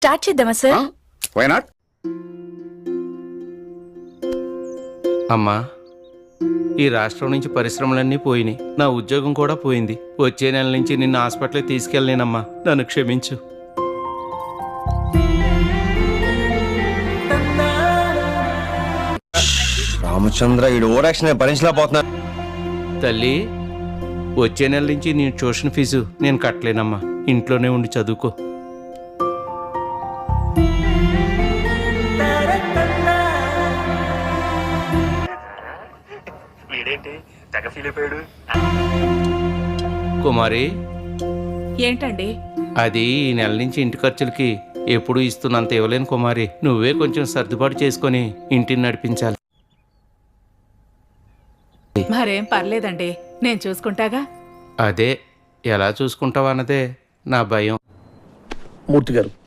Start చేద్దామా sir? Why not? అమ్మా, ఈ రాష్ట్రం నుంచి పరిశ్రమలన్నీ పోయినాయి, నా ఉద్యోగం కూడా పోయింది. వచ్చే నెల నుంచి నిన్ను హాస్పిటల్కి తీసుకెళ్ళలేనమ్మా, నన్ను క్షమించు. రామచంద్ర ఈ ఓవర్ యాక్షన్ భరించలేకపోతున్నా. తల్లి, వచ్చే నెల నుంచి నీ ట్యూషన్ ఫీజు నేను కట్టలేనమ్మా, ఇంట్లోనే ఉండి చదువుకో. కుమారి, ఏంటండి? అది ఈ నెల నుంచి ఇంటి ఖర్చులకి ఎప్పుడు ఇస్తున్నంత ఇవ్వలేను కుమారి. నువ్వే కొంచెం సర్దుబాటు చేసుకొని ఇంటిని నడిపించాలి. మరేం పర్లేదండి, నేను చూసుకుంటాగా. అదే ఎలా చూసుకుంటావా అన్నదే నా భయం. మూర్తి గారు,